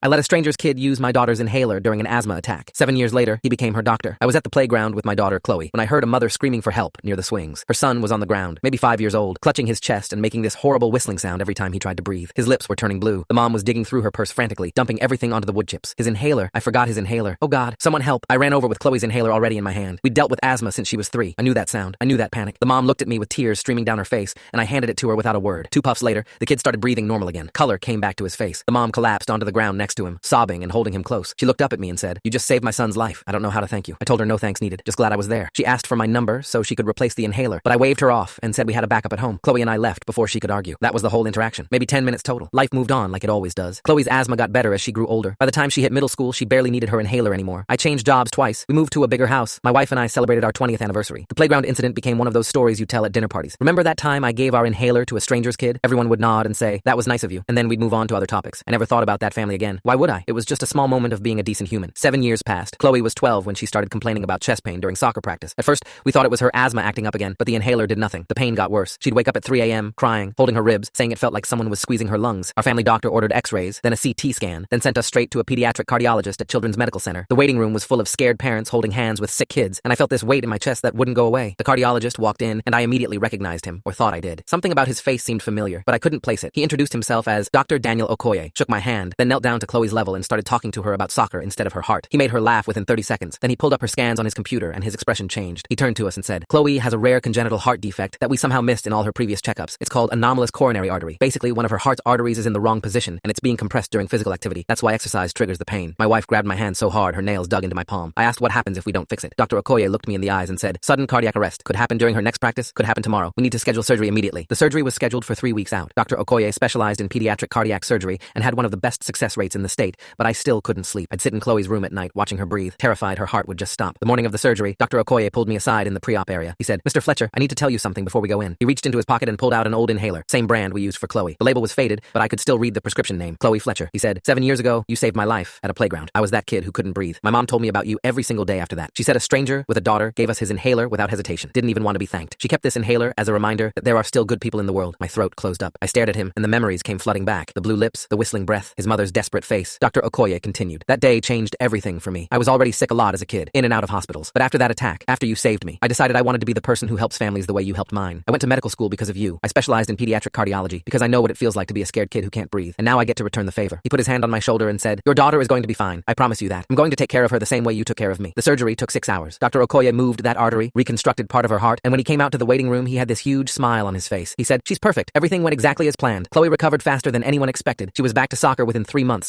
I let a stranger's kid use my daughter's inhaler during an asthma attack. 7 years later, he became her doctor. I was at the playground with my daughter, Chloe, when I heard a mother screaming for help near the swings. Her son was on the ground, maybe 5 years old, clutching his chest and making this horrible whistling sound every time he tried to breathe. His lips were turning blue. The mom was digging through her purse frantically, dumping everything onto the wood chips. His inhaler. I forgot his inhaler. Oh God, someone help. I ran over with Chloe's inhaler already in my hand. We'd dealt with asthma since she was 3. I knew that sound. I knew that panic. The mom looked at me with tears streaming down her face, and I handed it to her without a word. 2 puffs later, the kid started breathing normal again. Color came back to his face. The mom collapsed onto the ground next to him, sobbing and holding him close. She looked up at me and said, "You just saved my son's life. I don't know how to thank you." I told her no thanks needed, just glad I was there. She asked for my number so she could replace the inhaler, but I waved her off and said we had a backup at home. Chloe and I left before she could argue. That was the whole interaction. Maybe 10 minutes total. Life moved on like it always does. Chloe's asthma got better as she grew older. By the time she hit middle school, she barely needed her inhaler anymore. I changed jobs twice. We moved to a bigger house. My wife and I celebrated our 20th anniversary. The playground incident became one of those stories you tell at dinner parties. Remember that time I gave our inhaler to a stranger's kid? Everyone would nod and say, "That was nice of you," and then we'd move on to other topics. I never thought about that family again. Why would I? It was just a small moment of being a decent human. 7 years passed. Chloe was 12 when she started complaining about chest pain during soccer practice. At first, we thought it was her asthma acting up again, but the inhaler did nothing. The pain got worse. She'd wake up at 3 a.m., crying, holding her ribs, saying it felt like someone was squeezing her lungs. Our family doctor ordered x-rays, then a CT scan, then sent us straight to a pediatric cardiologist at Children's Medical Center. The waiting room was full of scared parents holding hands with sick kids, and I felt this weight in my chest that wouldn't go away. The cardiologist walked in, and I immediately recognized him, or thought I did. Something about his face seemed familiar, but I couldn't place it. He introduced himself as Dr. Daniel Okoye, shook my hand, then knelt down to Chloe's level and started talking to her about soccer instead of her heart. He made her laugh within 30 seconds. Then he pulled up her scans on his computer, and his expression changed. He turned to us and said, "Chloe has a rare congenital heart defect that we somehow missed in all her previous checkups. It's called anomalous coronary artery. Basically, one of her heart's arteries is in the wrong position, and it's being compressed during physical activity. That's why exercise triggers the pain." My wife grabbed my hand so hard her nails dug into my palm. I asked what happens if we don't fix it. Dr. Okoye looked me in the eyes and said, "Sudden cardiac arrest. Could happen during her next practice, could happen tomorrow. We need to schedule surgery immediately." The surgery was scheduled for 3 weeks out. Dr. Okoye specialized in pediatric cardiac surgery and had one of the best success rates in the state, but I still couldn't sleep. I'd sit in Chloe's room at night watching her breathe, terrified her heart would just stop. The morning of the surgery, Dr. Okoye pulled me aside in the pre-op area. He said, "Mr. Fletcher, I need to tell you something before we go in." He reached into his pocket and pulled out an old inhaler, same brand we used for Chloe. The label was faded, but I could still read the prescription name, Chloe Fletcher. He said, "7 years ago, you saved my life at a playground. I was that kid who couldn't breathe. My mom told me about you every single day after that. She said a stranger with a daughter gave us his inhaler without hesitation. Didn't even want to be thanked. She kept this inhaler as a reminder that there are still good people in the world." My throat closed up. I stared at him, and the memories came flooding back. The blue lips, the whistling breath, his mother's desperate face. Dr. Okoye continued, "That day changed everything for me. I was already sick a lot as a kid, in and out of hospitals. But after that attack, after you saved me, I decided I wanted to be the person who helps families the way you helped mine. I went to medical school because of you. I specialized in pediatric cardiology because I know what it feels like to be a scared kid who can't breathe. And now I get to return the favor." He put his hand on my shoulder and said, "Your daughter is going to be fine. I promise you that. I'm going to take care of her the same way you took care of me." The surgery took 6 hours. Dr. Okoye moved that artery, reconstructed part of her heart, and when he came out to the waiting room, he had this huge smile on his face. He said, "She's perfect. Everything went exactly as planned. Chloe recovered faster than anyone expected. She was back to soccer within 3 months.